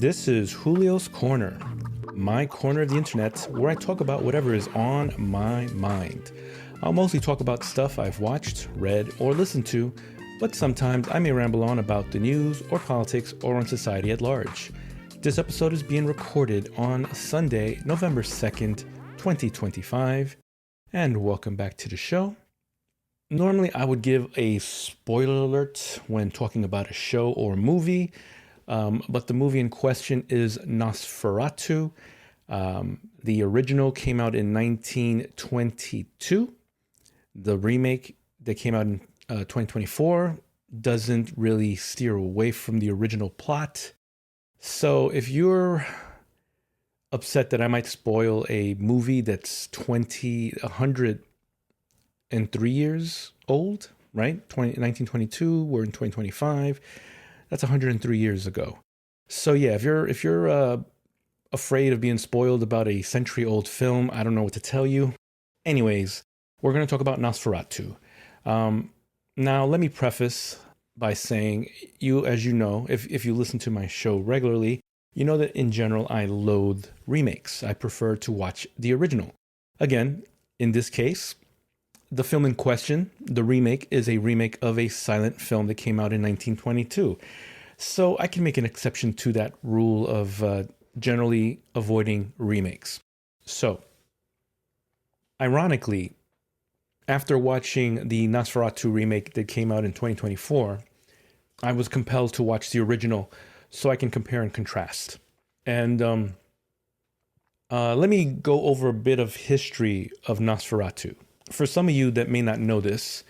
This is Julio's Corner, my corner of the internet where I talk about whatever is on my mind. I'll mostly talk about stuff I've watched, read, or listened to, but sometimes I may ramble on about the news or politics or on society at large. This episode is being recorded on Sunday, November 2nd, 2025, and welcome back to the show. Normally I would give a spoiler alert when talking about a show or movie, but the movie in question is Nosferatu. The original came out in 1922. The remake that came out in 2024 doesn't really steer away from the original plot. So if you're upset that I might spoil a movie that's 103 years old, right? 1922, we're in 2025. That's 103 years ago. So yeah, if you're afraid of being spoiled about a century-old film, I don't know what to tell you. Anyways, we're going to talk about Nosferatu. Now, let me preface by saying, as you know, if you listen to my show regularly, you know that in general I loathe remakes. I prefer to watch the original. Again, in this case, the film in question, the remake, is a remake of a silent film that came out in 1922. So I can make an exception to that rule of generally avoiding remakes. So, ironically, after watching the Nosferatu remake that came out in 2024, I was compelled to watch the original so I can compare and contrast. And let me go over a bit of history of Nosferatu. For some of you that may not know this,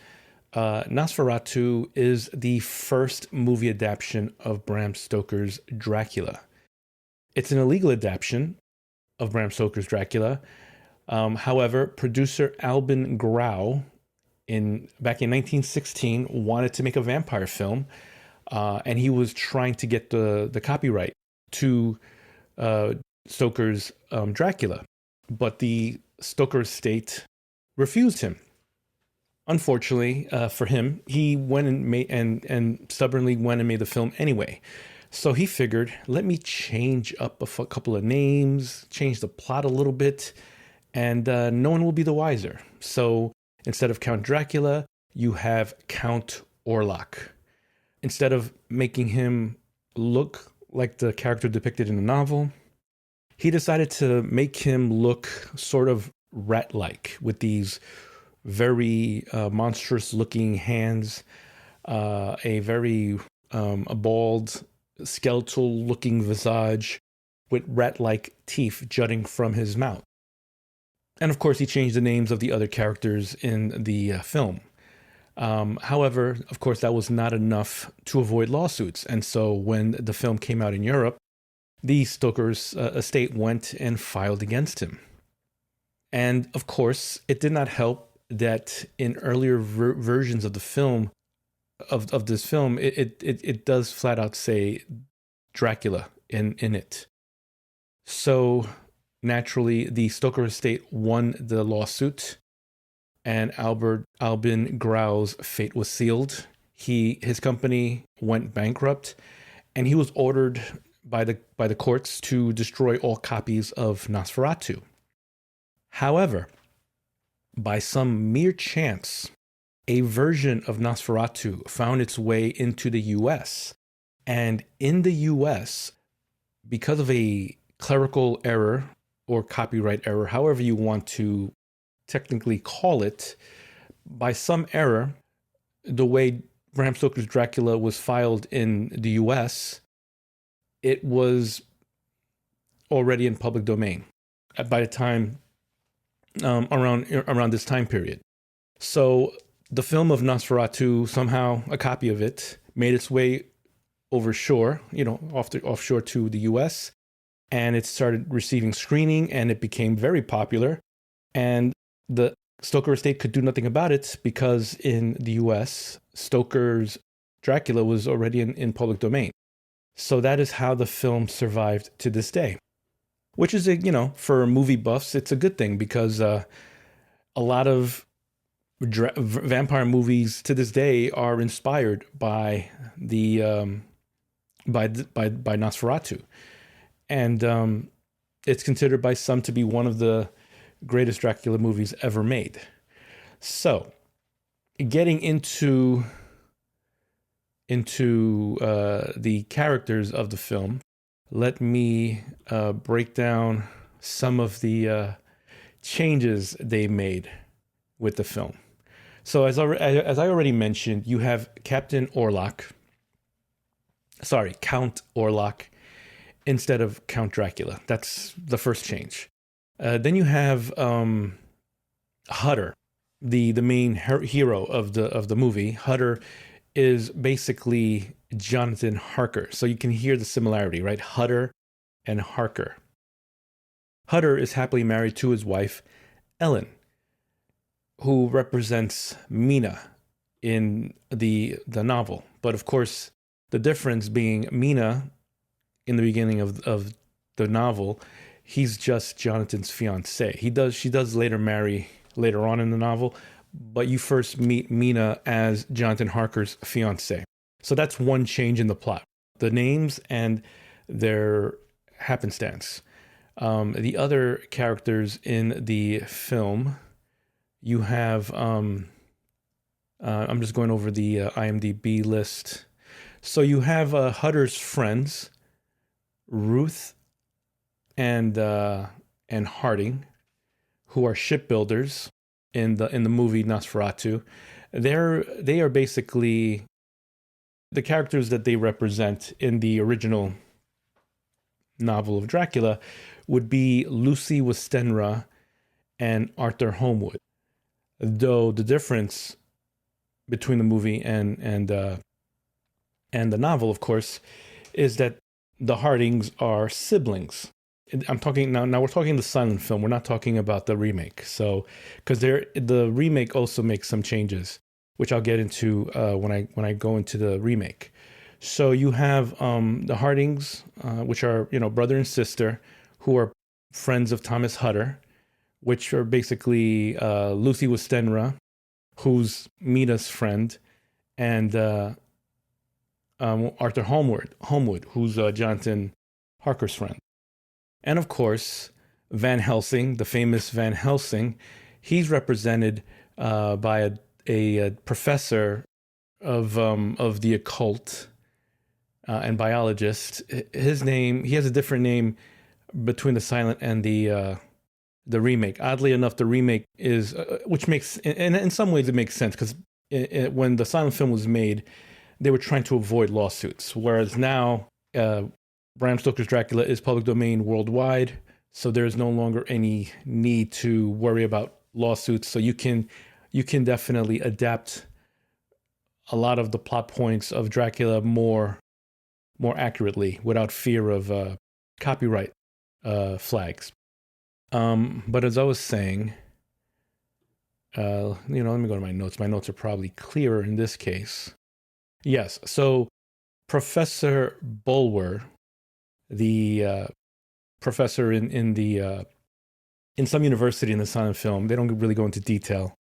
Nosferatu is the first movie adaptation of Bram Stoker's Dracula. It's an illegal adaptation of Bram Stoker's Dracula. However, producer Albin Grau, back in 1916, wanted to make a vampire film, and he was trying to get the copyright to Stoker's Dracula, but the Stoker estate refused him. Unfortunately for him, he went and made and stubbornly went and made the film anyway. So he figured, let me change up a couple of names, change the plot a little bit, and no one will be the wiser. So instead of Count Dracula, you have Count Orlok. Instead of making him look like the character depicted in the novel, he decided to make him look sort of rat-like with these very monstrous-looking hands, a very a bald, skeletal-looking visage with rat-like teeth jutting from his mouth. And of course, he changed the names of the other characters in the film. However, of course, that was not enough to avoid lawsuits. And so when the film came out in Europe, the Stoker's estate went and filed against him. And of course, it did not help that in earlier versions of the film, of this film, it does flat out say Dracula in it. So naturally, the Stoker estate won the lawsuit, and Albin Grau's fate was sealed. His company went bankrupt, and he was ordered by the courts to destroy all copies of Nosferatu. However, by some mere chance, a version of Nosferatu found its way into the US. And in the US, because of a clerical error or copyright error, however you want to technically call it, by some error, the way Bram Stoker's Dracula was filed in the US, it was already in public domain by the time around this time period. So the film of Nosferatu, somehow a copy of it, made its way over shore, offshore to the US, and it started receiving screening, and it became very popular. And the Stoker estate could do nothing about it because in the US, Stoker's Dracula was already in public domain. So that is how the film survived to this day. Which is, for movie buffs, it's a good thing because a lot of vampire movies to this day are inspired by the by Nosferatu. and it's considered by some to be one of the greatest Dracula movies ever made. So, getting into the characters of the film, let me break down some of the changes they made with the film. So as I already mentioned, you have Count Orlok instead of Count Dracula. That's the first change. Then you have Hutter, the main hero of the movie. Hutter is basically Jonathan Harker. So you can hear the similarity, right? Hutter and Harker. Hutter is happily married to his wife, Ellen, who represents Mina in the novel. But of course, the difference being Mina in the beginning of the novel, he's just Jonathan's fiance. She does later marry later on in the novel, but you first meet Mina as Jonathan Harker's fiance. So that's one change in the plot. The names and their happenstance. The other characters in the film, you have, I'm just going over the IMDb list. So you have Hutter's friends, Ruth and Harding, who are shipbuilders in the movie Nosferatu. They are basically the characters that they represent in the original novel of Dracula would be Lucy Westenra and Arthur Holmwood. Though the difference between the movie and the novel, of course, is that the Hardings are siblings. I'm talking now. Now we're talking the silent film. We're not talking about the remake. So, because the remake also makes some changes, which I'll get into when I go into the remake. So you have the Hardings, which are brother and sister, who are friends of Thomas Hutter, which are basically Lucy Westenra, who's Mina's friend, and Arthur Holmwood, who's Jonathan Harker's friend. And of course, Van Helsing, the famous Van Helsing, he's represented by a professor of the occult and biologist. He has a different name between the silent and the remake. Oddly enough, the remake is, which makes, and in some ways it makes sense, because when the silent film was made, they were trying to avoid lawsuits, whereas now Bram Stoker's Dracula is public domain worldwide, so there's no longer any need to worry about lawsuits. So you can definitely adapt a lot of the plot points of Dracula more accurately without fear of copyright flags. But as I was saying, let me go to my notes. My notes are probably clearer in this case. Yes, so Professor Bulwer, the professor in some university in the silent film, they don't really go into detail,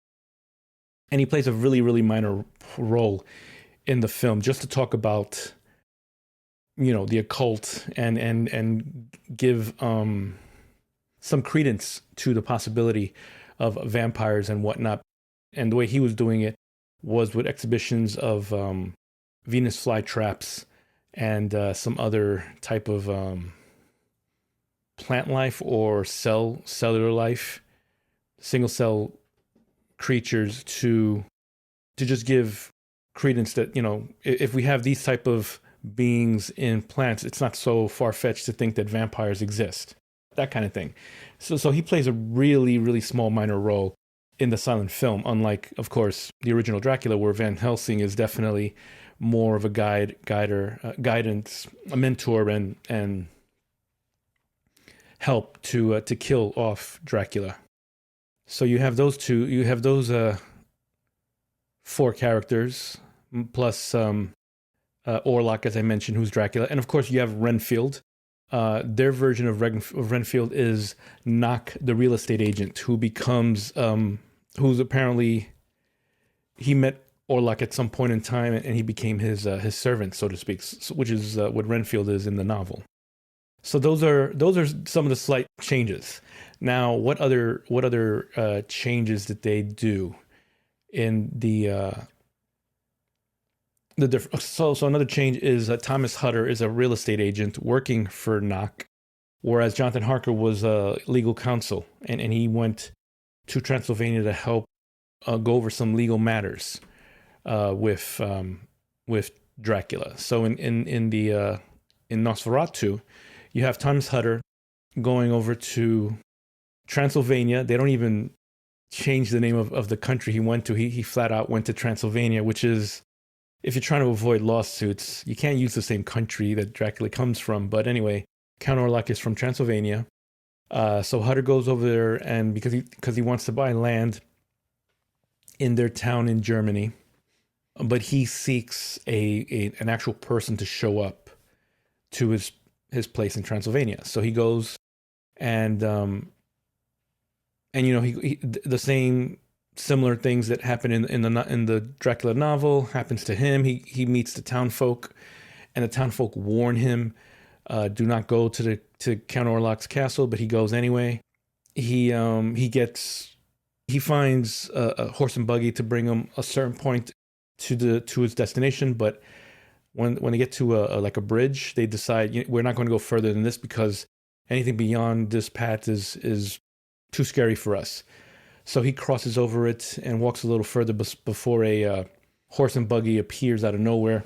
and he plays a really, really minor role in the film, just to talk about the occult and give some credence to the possibility of vampires and whatnot. And the way he was doing it was with exhibitions of Venus flytraps and some other type of plant life or cellular life, single cell creatures, to just give credence that if we have these type of beings in plants, it's not so far-fetched to think that vampires exist, that kind of thing. So he plays a really, really small minor role in the silent film, unlike, of course, the original Dracula, where Van Helsing is definitely more of a guidance, a mentor, and help to kill off Dracula. So you have those two. You have those four characters, plus Orlok, as I mentioned, who's Dracula, and of course you have Renfield. Their version of Renfield is Knock, the real estate agent, who becomes who's apparently, he met Orlok at some point in time, and he became his servant, so to speak, which is what Renfield is in the novel. So those are some of the slight changes. Now, what other changes did they do in the different? So another change is Thomas Hutter is a real estate agent working for Knock, whereas Jonathan Harker was legal counsel, and he went to Transylvania to help go over some legal matters with Dracula. So in Nosferatu, you have Thomas Hutter going over to Transylvania. They don't even change the name of the country he went to. He flat out went to Transylvania, which is, if you're trying to avoid lawsuits, you can't use the same country that Dracula comes from. But anyway, Count Orlok is from Transylvania. So Hutter goes over there, and because he wants to buy land in their town in Germany, but he seeks an actual person to show up to his place in Transylvania. So he goes, and the same similar things that happen in the Dracula novel happens to him. He meets the townfolk, and the townfolk warn him, do not go to Count Orlok's castle, but he goes anyway. He finds a horse and buggy to bring him a certain point to his destination, but when they get to a bridge, they decide, we're not going to go further than this because anything beyond this path is too scary for us. So he crosses over it and walks a little further before a horse and buggy appears out of nowhere,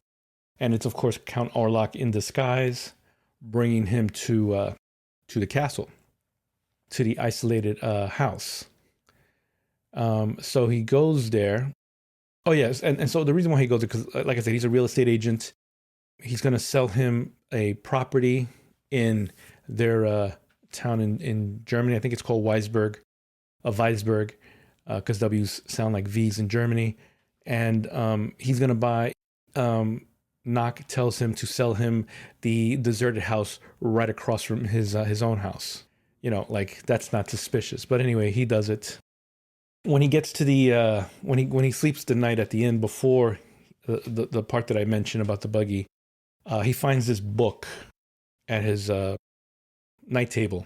and it's of course Count Orlok in disguise, bringing him to the castle, to the isolated house. So he goes there. Oh yes, and so the reason why he goes there, because like I said, he's a real estate agent. He's going to sell him a property in their town in Germany. I think it's called Weisberg, because W's sound like V's in Germany. And he's going to buy. Knock tells him to sell him the deserted house right across from his own house. Like that's not suspicious. But anyway, he does it. When he gets to the when he sleeps the night at the inn before the part that I mentioned about the buggy, he finds this book at his night table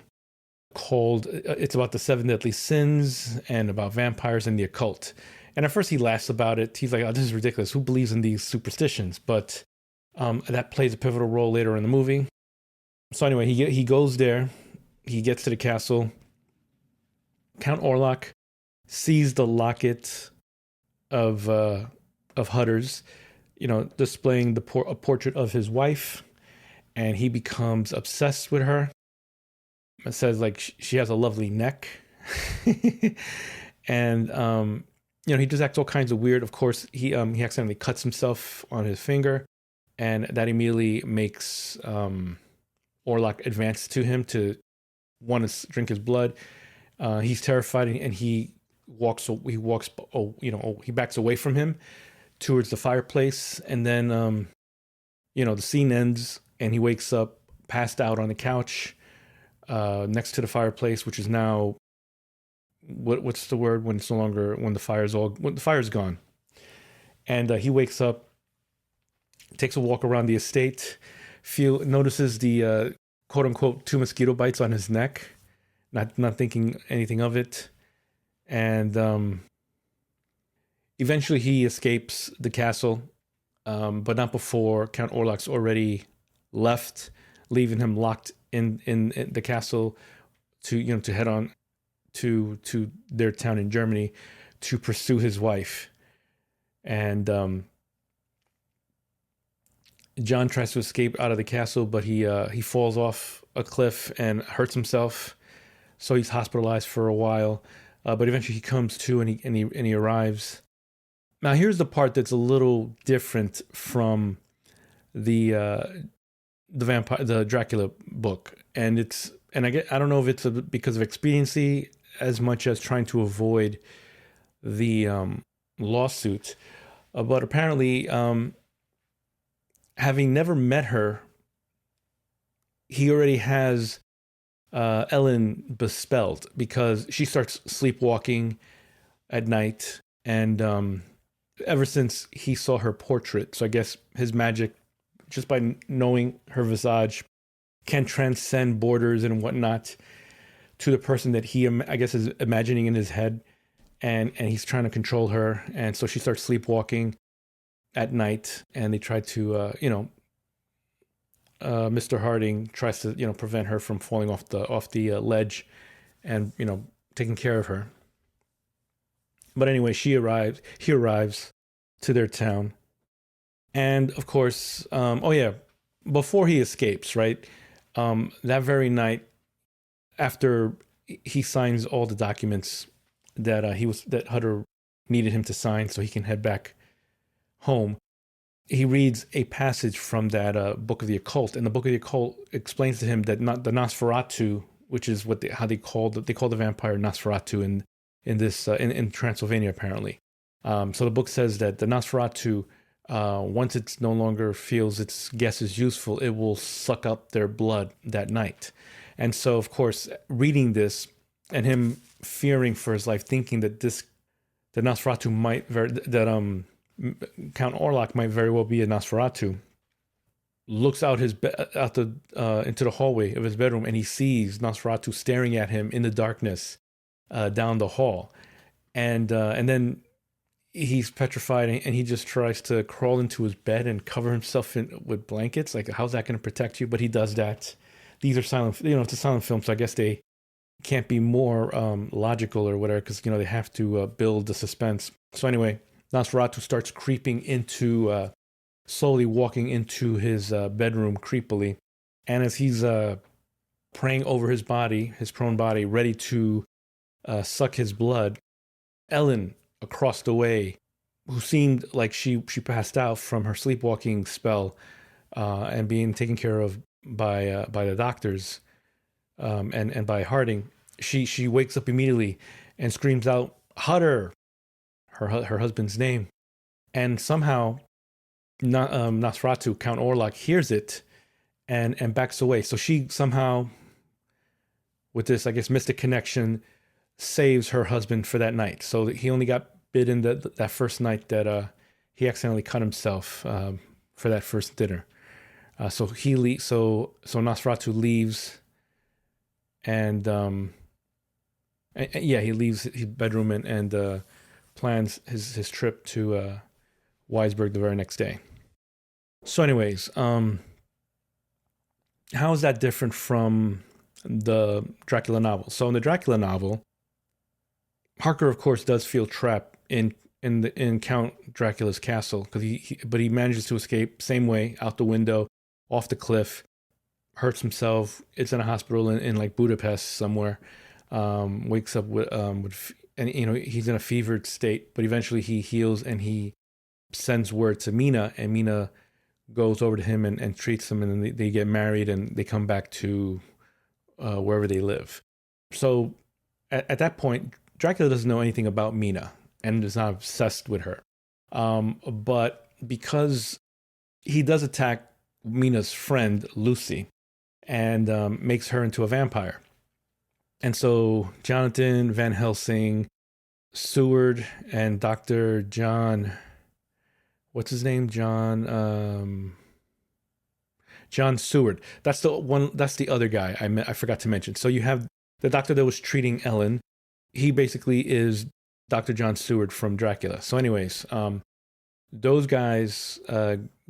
called it's about the 7 deadly sins and about vampires and the occult. And at first he laughs about it. He's like, "Oh, this is ridiculous. Who believes in these superstitions?" But that plays a pivotal role later in the movie. So anyway, he goes there. He gets to the castle. Count Orlok sees the locket of Hutter's, displaying a portrait of his wife, and he becomes obsessed with her. It says like she has a lovely neck, and he just acts all kinds of weird. Of course, he accidentally cuts himself on his finger, and that immediately makes Orlok advance to him to want to drink his blood. He's terrified, and he backs away from him towards the fireplace, and then the scene ends, and he wakes up passed out on the couch next to the fireplace, which is now what's the word when it's no longer, when the fire's gone. And he wakes up, takes a walk around the estate, notices the quote unquote 2 mosquito bites on his neck, not thinking anything of it. And eventually he escapes the castle, but not before Count Orlok's already left, leaving him locked in the castle to head on to their town in Germany to pursue his wife. And John tries to escape out of the castle, but he falls off a cliff and hurts himself, so he's hospitalized for a while. But eventually he comes to, and he arrives. Now here's the part that's a little different from the Dracula book, and I don't know if it's because of expediency as much as trying to avoid the lawsuit, but apparently, having never met her, he already has Ellen bespelled, because she starts sleepwalking at night, and ever since he saw her portrait, so I guess his magic, just by knowing her visage, can transcend borders and whatnot to the person that he, I guess, is imagining in his head, and he's trying to control her, and so she starts sleepwalking at night, and they try to, Mr. Harding tries to, prevent her from falling off the ledge, and taking care of her. But anyway, he arrives to their town, and of course, oh yeah, before he escapes, right? That very night, after he signs all the documents that that Hutter needed him to sign, so he can head back home, he reads a passage from that book of the occult, and the book of the occult explains to him that not the Nosferatu, which is how they call the vampire Nosferatu in Transylvania apparently. So the book says that the Nosferatu, once it no longer feels its guess is useful, it will suck up their blood that night. And so, of course, reading this and him fearing for his life, thinking that the Nosferatu Count Orlok might very well be a Nosferatu, looks out into the hallway of his bedroom, and he sees Nosferatu staring at him in the darkness down the hall, and then he's petrified, and he just tries to crawl into his bed and cover himself with blankets. Like, how's that going to protect you? But he does that. These are silent, it's a silent film, so I guess they can't be more logical or whatever, because they have to build the suspense. So anyway, Nosferatu starts creeping slowly walking into his bedroom creepily, and as he's praying over his prone body, ready to suck his blood, Ellen across the way, who seemed like she passed out from her sleepwalking spell and being taken care of by the doctors and by Harding, she wakes up immediately and screams out, "Hutter!" her husband's name, and somehow Nosferatu, Count Orlok, hears it and backs away. So she somehow, with this, I guess, mystic connection, saves her husband for that night. So he only got bitten that first night that he accidentally cut himself for that first dinner. So Nosferatu leaves, and he leaves his bedroom and plans his trip to Weisberg the very next day. So anyways, how is that different from the Dracula novel? So in the Dracula novel, Harker, of course, does feel trapped in Count Dracula's castle, but he manages to escape same way, out the window, off the cliff, hurts himself. It's in a hospital in like Budapest somewhere. Wakes up with and he's in a fevered state, but eventually he heals, and he sends word to Mina, and Mina goes over to him and treats him, and then they get married, and they come back to wherever they live. So at that point, Dracula doesn't know anything about Mina and is not obsessed with her. But because he does attack Mina's friend, Lucy, and makes her into a vampire. And so Jonathan Van Helsing, Seward, and Dr. John, what's his name? John Seward. That's the other guy I forgot to mention. So you have the doctor that was treating Ellen. He basically is Dr. John Seward from Dracula. So anyways, those guys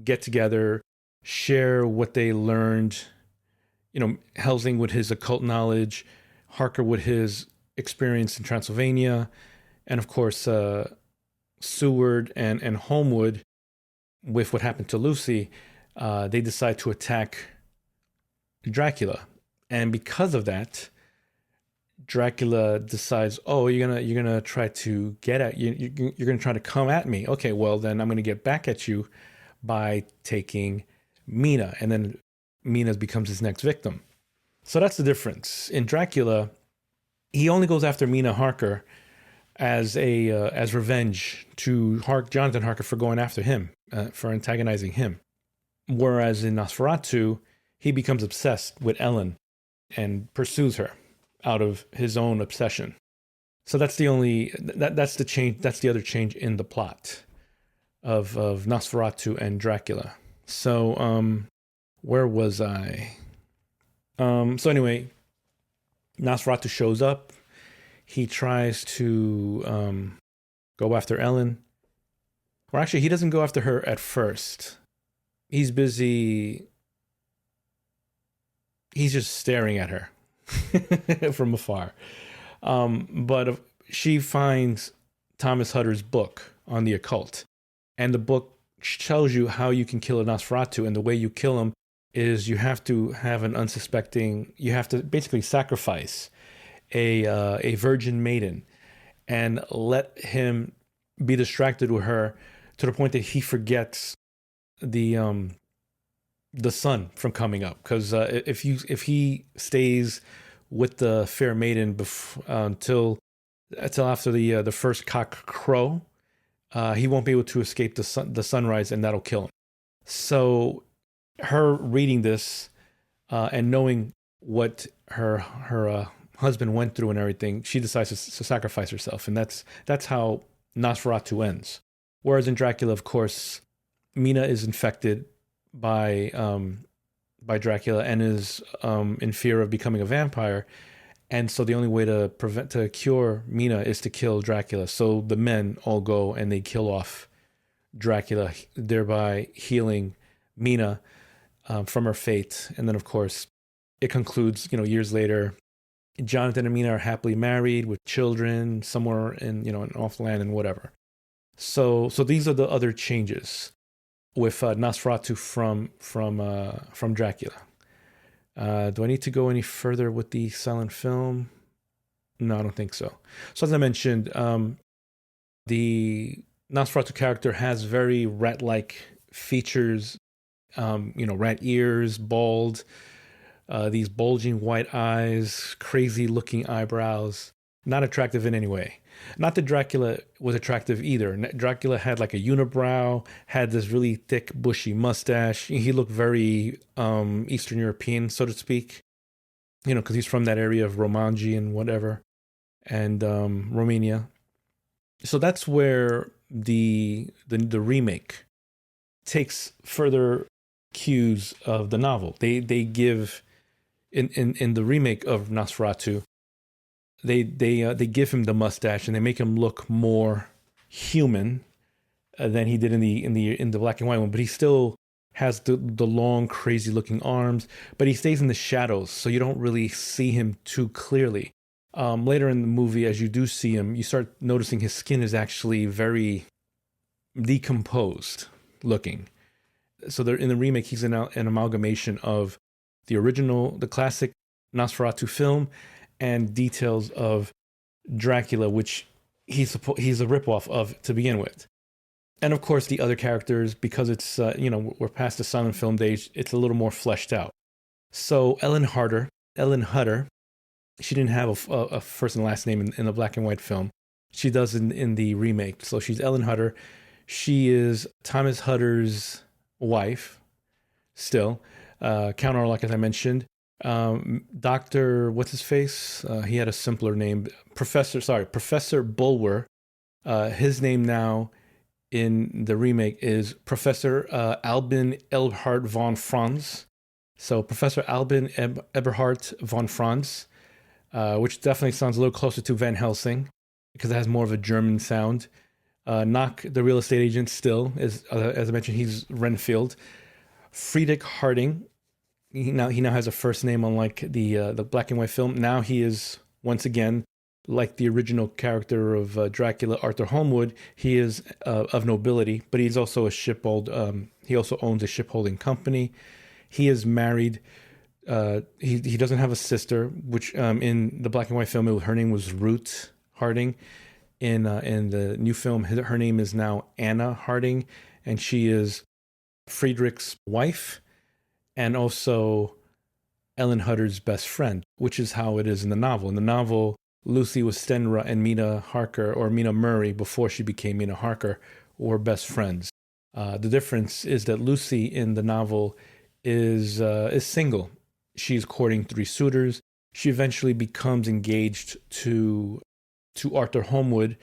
get together, share what they learned, Helsing with his occult knowledge, Harker with his experience in Transylvania, and of course Seward and Holmwood with what happened to Lucy. They decide to attack Dracula, and because of that, Dracula decides, oh, you're gonna try to get at you're gonna try to come at me. Okay, well then I'm gonna get back at you by taking Mina, and then Mina becomes his next victim. So that's the difference. In Dracula, he only goes after Mina Harker as revenge to Jonathan Harker for going after him, for antagonizing him. Whereas in Nosferatu, he becomes obsessed with Ellen and pursues her out of his own obsession. So that's that's the change. That's the other change in the plot of Nosferatu and Dracula. So where was I? So anyway, Nosferatu shows up. He tries to go after Ellen. Or actually, he doesn't go after her at first. He's busy. He's just staring at her from afar. But she finds Thomas Hutter's book on the occult. And the book tells you how you can kill a Nosferatu. And the way you kill him is you have to have an unsuspecting, you have to basically sacrifice a virgin maiden and let him be distracted with her to the point that he forgets the sun from coming up. Because if he stays with the fair maiden until after the first cock crow, he won't be able to escape the sunrise, and that'll kill him. So, her reading this and knowing what her husband went through and everything, she decides to sacrifice herself, and that's how Nosferatu ends. Whereas in Dracula, of course, Mina is infected by Dracula and is in fear of becoming a vampire. And so the only way to cure Mina is to kill Dracula. So the men all go and they kill off Dracula, thereby healing Mina from her fate. And then, of course, it concludes, years later, Jonathan and Mina are happily married with children somewhere in off land and whatever. So these are the other changes with Nosferatu from Dracula. Do I need to go any further with the silent film? No, I don't think so. So as I mentioned, the Nosferatu character has very rat-like features, rat ears, bald, these bulging white eyes, crazy-looking eyebrows. Not attractive in any way. Not that Dracula was attractive either. Dracula had like a unibrow, had this really thick, bushy mustache. He looked very Eastern European, so to speak. Because he's from that area of Romanji and whatever, and Romania. So that's where the remake takes further cues of the novel. They give in the remake of Nosferatu. They give him the mustache and they make him look more human than he did in the black and white one, but he still has the long, crazy looking arms, but he stays in the shadows, so you don't really see him too clearly. Later in the movie, as you do see him, you start noticing his skin is actually very decomposed looking. So in the remake, he's an amalgamation of the classic Nosferatu film, and details of Dracula, which he's a ripoff of to begin with. And of course, the other characters, because it's, we're past the silent film days, it's a little more fleshed out. So Ellen Hutter, she didn't have a first and last name in the black and white film. She does in the remake. So she's Ellen Hutter. She is Thomas Hutter's wife, still. Count Orlok, as I mentioned. Dr. What's his face? He had a simpler name. Professor Bulwer. His name now in the remake is Professor Albin Eberhard von Franz. So Professor Albin Eberhard von Franz, which definitely sounds a little closer to Van Helsing because it has more of a German sound. Knock, the real estate agent, still is, as I mentioned, he's Renfield. Friedrich Harding. He now has a first name, unlike the black and white film. Now he is, once again, like the original character of Dracula, Arthur Holmwood. He is of nobility, but he's also a shiphold. He also owns a shipholding company. He is married. He doesn't have a sister, which in the black and white film, her name was Ruth Harding. In the new film, her name is now Anna Harding, and she is Friedrich's wife. And also Ellen Hutter's best friend, which is how it is in the novel. In the novel, Lucy Westenra and Mina Harker, or Mina Murray, before she became Mina Harker, were best friends. The difference is that Lucy in the novel is single. She's courting 3 suitors. She eventually becomes engaged to Arthur Holmwood,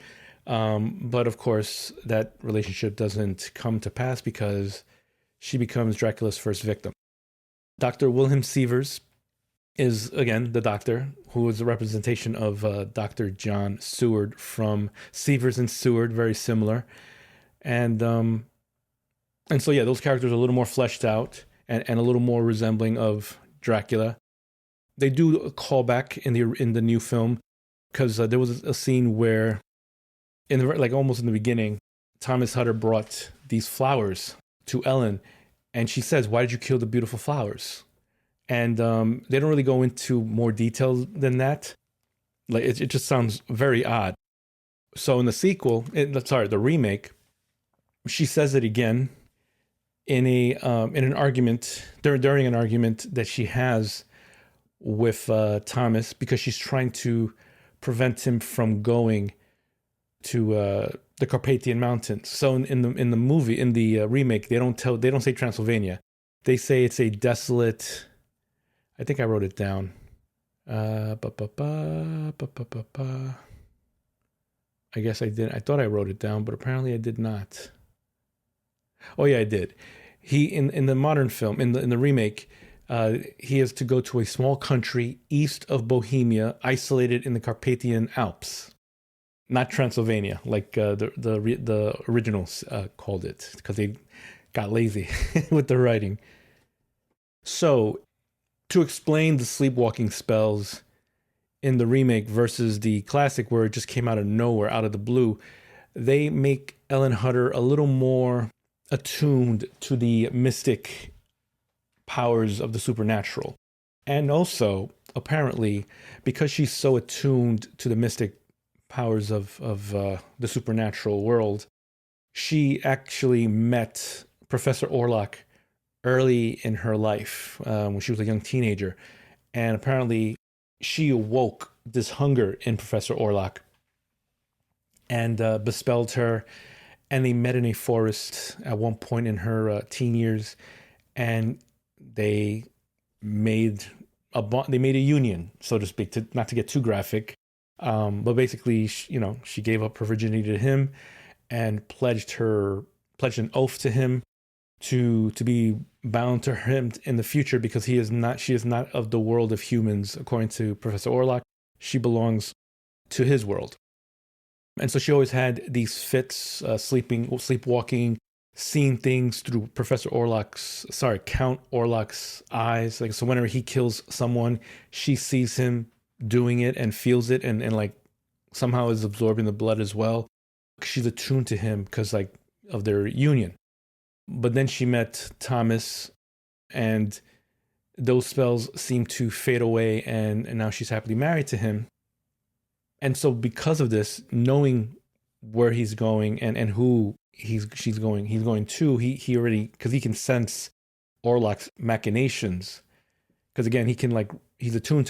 but of course that relationship doesn't come to pass because she becomes Dracula's first victim. Dr. Wilhelm Sievers is again the doctor, who is a representation of Dr. John Seward from Severs and Seward, very similar. And and so yeah, those characters are a little more fleshed out and a little more resembling of Dracula. They do a callback in the new film because there was a scene where in the, like almost in the beginning, Thomas Hutter brought these flowers to Ellen, and she says, "Why did you kill the beautiful flowers?" And they don't really go into more detail than that. Like it just sounds very odd. So in the sequel, the remake, she says it again in an argument during an argument that she has with Thomas because she's trying to prevent him from going to the Carpathian Mountains. So in the movie in the remake, they don't say Transylvania. They say it's a desolate. I think I wrote it down. I guess I did. I thought I wrote it down, but apparently I did not. Oh yeah, I did. He in the modern film in the remake, he has to go to a small country east of Bohemia, isolated in the Carpathian Alps, not Transylvania like the originals called it because they got lazy with the writing. So to explain the sleepwalking spells in the remake versus the classic where it just came out of nowhere, out of the blue, they make Ellen Hutter a little more attuned to the mystic powers of the supernatural. And also, apparently, because she's so attuned to the mystic powers of the supernatural world, she actually met Professor Orlok early in her life when she was a young teenager. And apparently, she awoke this hunger in Professor Orlok and bespelled her. And they met in a forest at one point in her teen years, and they made a union, so to speak, not to get too graphic, but basically, she gave up her virginity to him and pledged an oath to him to be bound to him in the future because she is not of the world of humans, according to Professor Orlok. She belongs to his world. And so she always had these fits, sleepwalking, seeing things through Count Orlok's eyes. Like, so whenever he kills someone, she sees him doing it and feels it and like somehow is absorbing the blood as well. She's attuned to him because like of their union. But then she met Thomas and those spells seem to fade away and now she's happily married to him. And so because of this, knowing where he's going and who he's going to, he already, because he can sense Orlok's machinations. Because again, she's attuned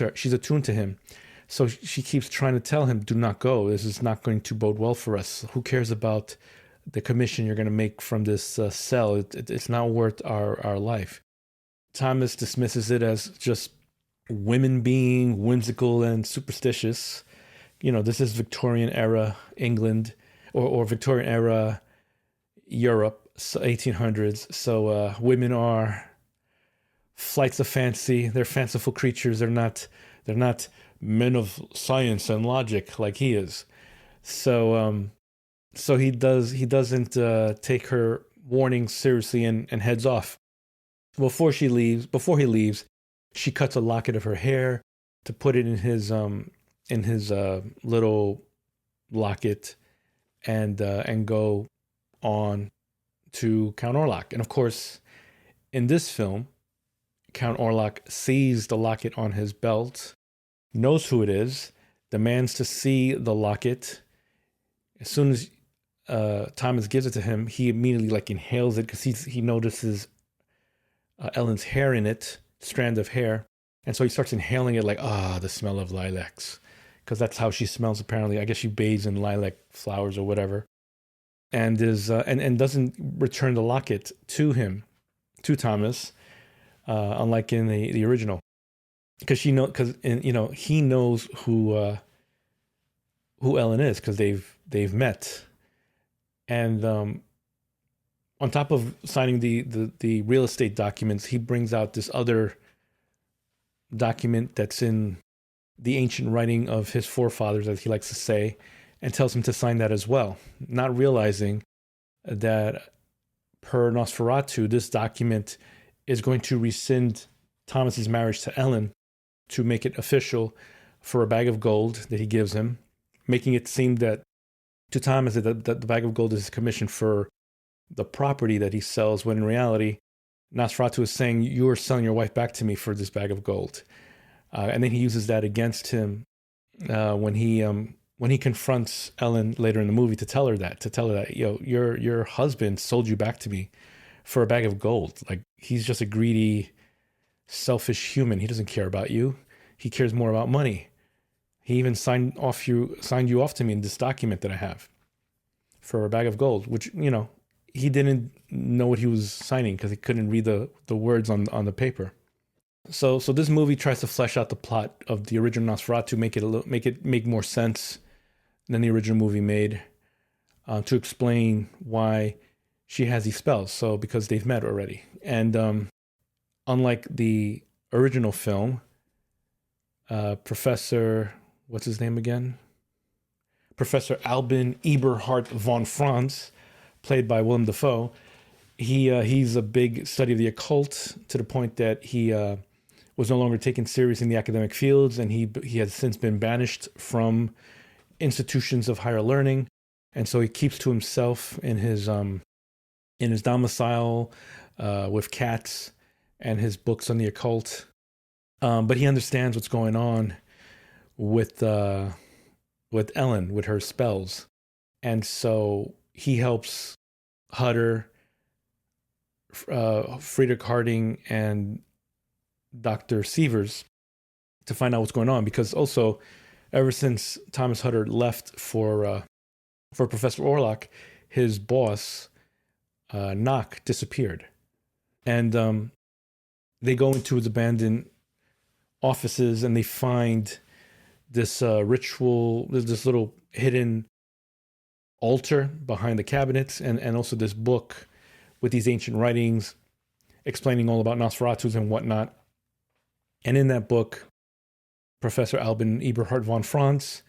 to him. So she keeps trying to tell him, do not go. This is not going to bode well for us. Who cares about the commission you're going to make from this cell? It's not worth our life. Thomas dismisses it as just women being whimsical and superstitious. This is Victorian era England or Victorian era Europe, so 1800s. So women are flights of fancy. They're fanciful creatures. They're not men of science and logic like he is. So he doesn't take her warning seriously and heads off. Before he leaves, she cuts a locket of her hair to put it in his little locket and go on to Count Orlok. And of course, in this film, Count Orlok sees the locket on his belt, knows who it is, demands to see the locket. As soon as Thomas gives it to him, he immediately inhales it because he notices Ellen's hair in it, strand of hair. And so he starts inhaling it the smell of lilacs. Because that's how she smells apparently. I guess she bathes in lilac flowers or whatever. And is and doesn't return the locket to Thomas, unlike in the original. Because he knows who Ellen is because they've met. And on top of signing the real estate documents, he brings out this other document that's in the ancient writing of his forefathers, as he likes to say, and tells him to sign that as well, not realizing that per Nosferatu, this document is going to rescind Thomas's marriage to Ellen to make it official for a bag of gold that he gives him, making it seem that to Thomas that the bag of gold is commissioned for the property that he sells, when in reality, Nosferatu is saying, you are selling your wife back to me for this bag of gold. And then he uses that against him when he confronts Ellen later in the movie to tell her that, your husband sold you back to me for a bag of gold. Like, he's just a greedy, selfish human. He doesn't care about you. He cares more about money. He even signed you off to me in this document that I have for a bag of gold, which, he didn't know what he was signing because he couldn't read the words on the paper. So this movie tries to flesh out the plot of the original Nosferatu, make more sense than the original movie made, to explain why she has these spells. So because they've met already, and unlike the original film, Professor, what's his name again? Professor Albin Eberhard von Franz, played by Willem Dafoe. He's a big study of the occult, to the point that he was no longer taken serious in the academic fields, and he has since been banished from institutions of higher learning, and so he keeps to himself in his domicile with cats and his books on the occult. But he understands what's going on with Ellen, with her spells, and so he helps Hutter, Friedrich Harding, and Dr. Sievers to find out what's going on, because also ever since Thomas Hutter left for Professor Orlok, his boss Knock disappeared, and they go into his abandoned offices and they find this ritual, this little hidden altar behind the cabinets, and also this book with these ancient writings explaining all about Nosferatus and whatnot. And in that book, Professor Albin Eberhard von Franz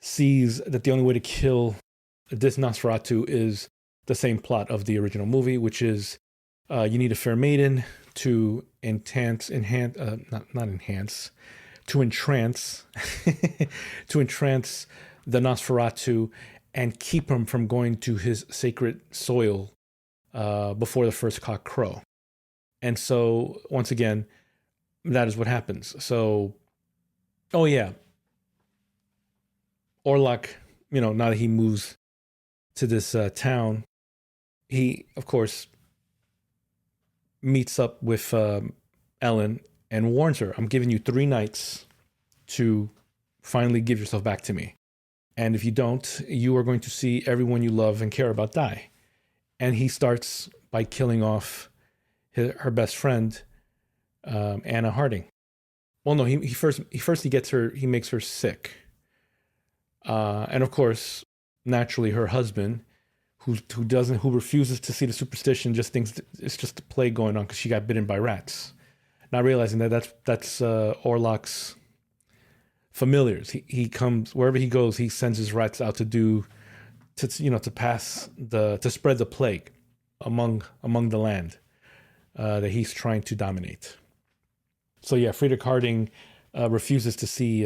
sees that the only way to kill this Nosferatu is the same plot of the original movie, which is you need a fair maiden to entrance the Nosferatu and keep him from going to his sacred soil before the first cock crow. And so, once again, that is what happens. So, Orlok, now that he moves to this town, he, of course, meets up with Ellen and warns her, I'm giving you 3 nights to finally give yourself back to me. And if you don't, you are going to see everyone you love and care about die. And he starts by killing off her best friend, Anna Harding. Well, no, he makes her sick. And of course, naturally, her husband, who refuses to see the superstition, just thinks it's just a plague going on because she got bitten by rats. Not realizing that's Orlok's familiars. He comes wherever he goes, he sends his rats out to spread the plague among the land that he's trying to dominate. So yeah, Friedrich Harding refuses to see.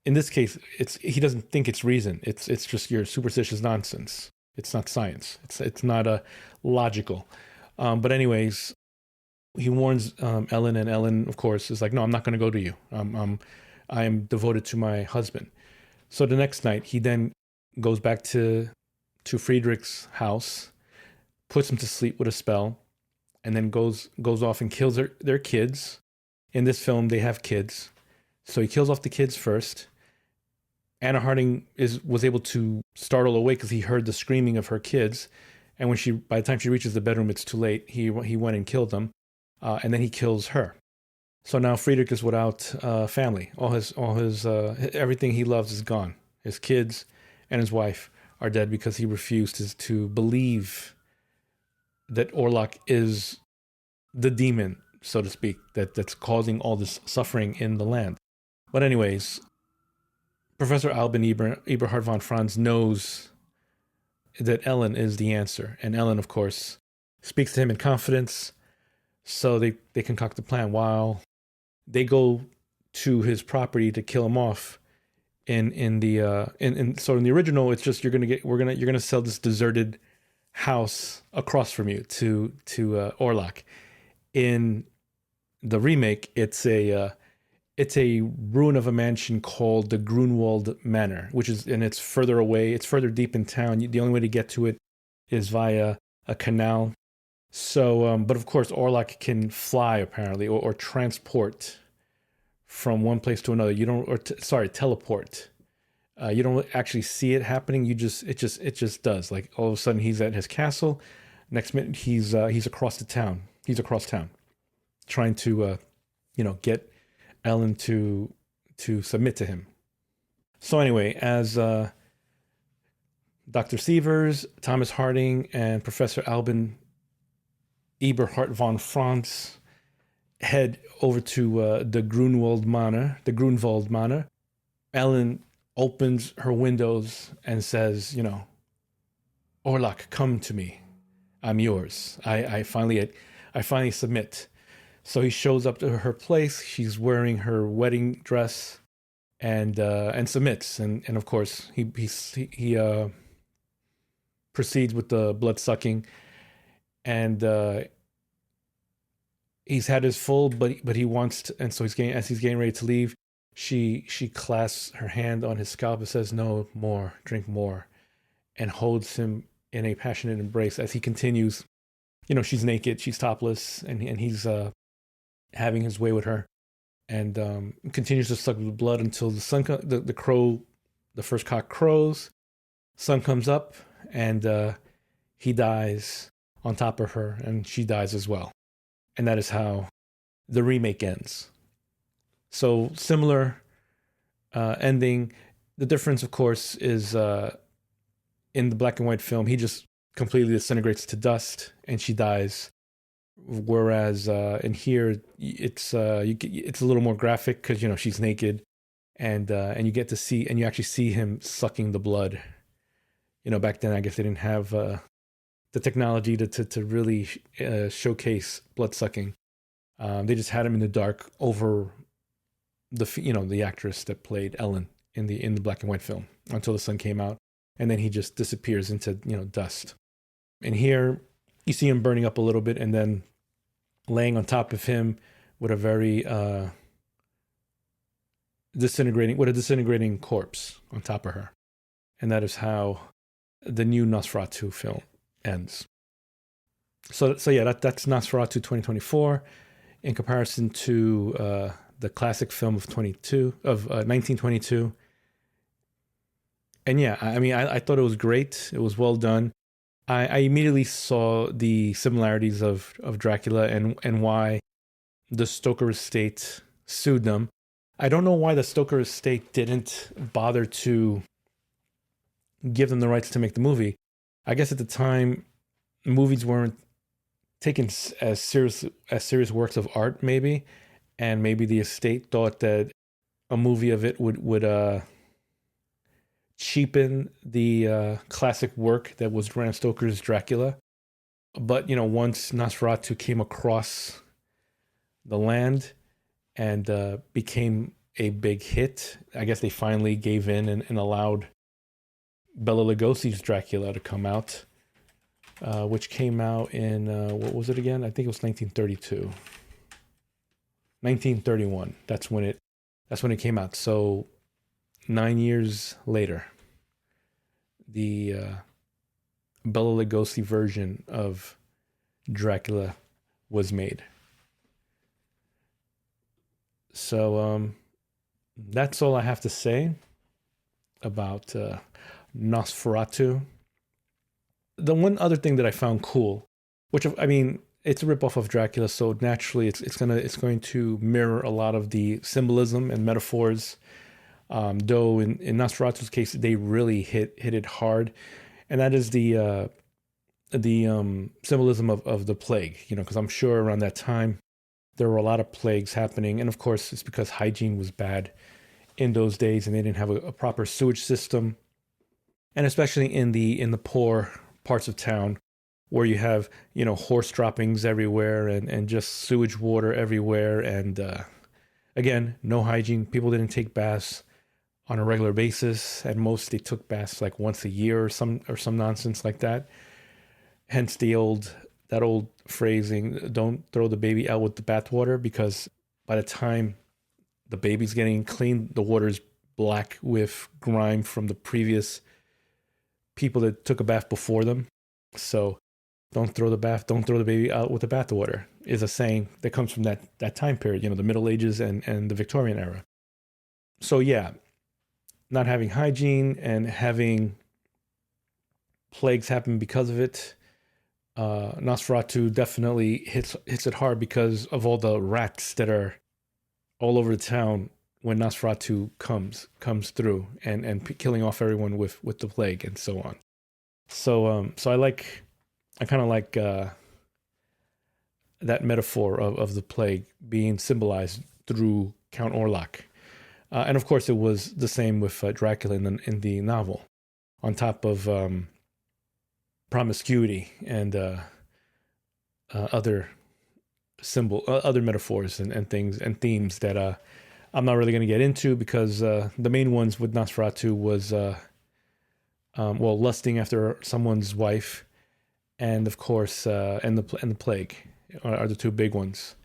In this case, he doesn't think it's reason. It's just your superstitious nonsense. It's not science. It's not logical. But anyways, he warns Ellen, and Ellen, of course, is like, no, I'm not going to go to you. I am devoted to my husband. So the next night, he then goes back to Friedrich's house, puts him to sleep with a spell, and then goes off and kills their kids. In this film, they have kids. So he kills off the kids first. Anna Harding was able to startle awake because he heard the screaming of her kids. And by the time she reaches the bedroom, it's too late. He went and killed them. And then he kills her. So now Friedrich is without family. All his everything he loves is gone. His kids and his wife are dead because he refused to believe that Orlok is the demon so to speak, that's causing all this suffering in the land. But anyways, Professor Albin Eberhard von Franz knows that Ellen is the answer, and Ellen, of course, speaks to him in confidence. So they concoct a plan while they go to his property to kill him off. In the so in the original, it's just you're gonna sell this deserted house across from you to Orlok. In the remake, it's a ruin of a mansion called the Grunwald Manor, it's further away. It's further deep in town. The only way to get to it is via a canal. So, but of course, Orlok can fly apparently, or transport from one place to another. You don't, teleport. You don't actually see it happening. It just does. Like all of a sudden, he's at his castle. Next minute, he's across the town. He's across town, trying to, get Ellen to submit to him. So anyway, as Dr. Sievers, Thomas Harding, and Professor Albin Eberhard von Franz head over to the Grunwald Manor, Ellen opens her windows and says, Orlok, come to me. I'm yours. I finally submit. So he shows up to her place. She's wearing her wedding dress and submits. And of course he proceeds with the blood sucking, and he's had his full, but he wants to, and so he's getting ready to leave. She clasps her hand on his scalp and says, "No more, drink more," and holds him in a passionate embrace as he continues. She's naked, she's topless, and he's having his way with her, and continues to suck the blood until the sun, the first cock crows. Sun comes up, and he dies on top of her, and she dies as well. And that is how the remake ends. So similar ending. The difference, of course, is in the black and white film, he just completely disintegrates to dust, and she dies. Whereas in here, it's a little more graphic because she's naked, and you get to see, and you actually see him sucking the blood. Back then, I guess they didn't have the technology to really showcase blood sucking. They just had him in the dark over the actress that played Ellen in the black and white film until the sun came out, and then he just disappears into dust. And here you see him burning up a little bit, and then laying on top of him with a very disintegrating corpse on top of her. And that is how the new Nosferatu film ends. So yeah, that's Nosferatu 2024 in comparison to the classic film of 1922. And yeah, I mean, I thought it was great. It was well done. I immediately saw the similarities of Dracula and why the Stoker estate sued them. I don't know why the Stoker estate didn't bother to give them the rights to make the movie. I guess at the time, movies weren't taken as serious works of art, maybe, and maybe the estate thought that a movie of it would cheapen the classic work that was Bram Stoker's Dracula. But once Nosferatu came across the land and became a big hit, I guess they finally gave in and allowed Bela Lugosi's Dracula to come out, which came out in what was it again? I think it was 1932. 1931. That's when it came out. So 9 years later, the Bela Lugosi version of Dracula was made. So that's all I have to say about Nosferatu. The one other thing that I found cool, which I mean, it's a ripoff of Dracula, so naturally it's going to mirror a lot of the symbolism and metaphors. Though in Nosferatu's case, they really hit it hard, and that is the symbolism of the plague. Because I'm sure around that time, there were a lot of plagues happening. And of course, it's because hygiene was bad in those days and they didn't have a proper sewage system. And especially in the poor parts of town where you have, horse droppings everywhere and just sewage water everywhere. And again, no hygiene. People didn't take baths on a regular basis. At most, they took baths like once a year or some nonsense like that. Hence that old phrasing, don't throw the baby out with the bathwater, because by the time the baby's getting clean, the water's black with grime from the previous people that took a bath before them. So don't throw the baby out with the bathwater is a saying that comes from that time period, the Middle Ages and the Victorian era. So yeah, not having hygiene and having plagues happen because of it. Nosferatu definitely hits it hard because of all the rats that are all over the town when Nosferatu comes through and killing off everyone with the plague and so on. So I kind of like that metaphor of the plague being symbolized through Count Orlok. And of course, it was the same with Dracula in the novel, on top of promiscuity and other metaphors and things and themes that I'm not really going to get into, because the main ones with Nosferatu was lusting after someone's wife, and of course and the plague are the two big ones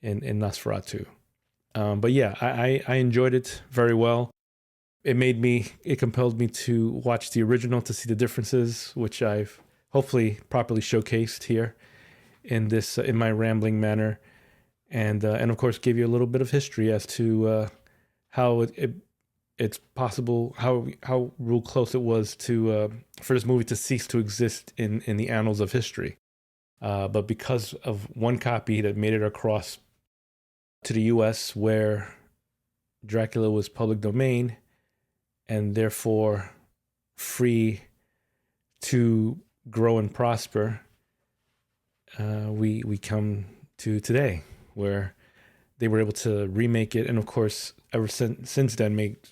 in Nosferatu. But yeah, I enjoyed it very well. It compelled me to watch the original to see the differences, which I've hopefully properly showcased here in my rambling manner, and of course gave you a little bit of history as to how it's possible, how real close it was to for this movie to cease to exist in the annals of history, but because of one copy that made it across to the U.S. where Dracula was public domain and therefore free to grow and prosper, we come to today, where they were able to remake it, and of course, ever since then, make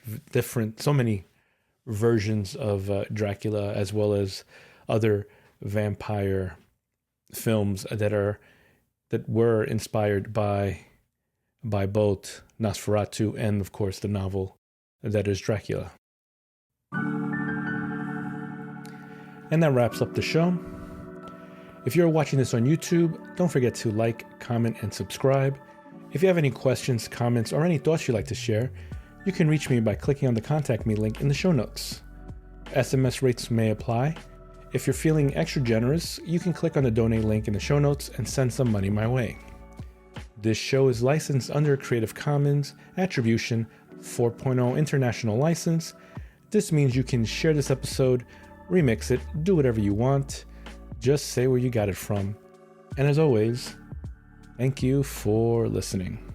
so many versions of Dracula, as well as other vampire films that were inspired by both Nosferatu and, of course, the novel that is Dracula. And that wraps up the show. If you're watching this on YouTube, don't forget to like, comment, and subscribe. If you have any questions, comments, or any thoughts you'd like to share, you can reach me by clicking on the Contact Me link in the show notes. SMS rates may apply. If you're feeling extra generous, you can click on the donate link in the show notes and send some money my way. This show is licensed under Creative Commons Attribution 4.0 International License. This means you can share this episode, remix it, do whatever you want. Just say where you got it from. And as always, thank you for listening.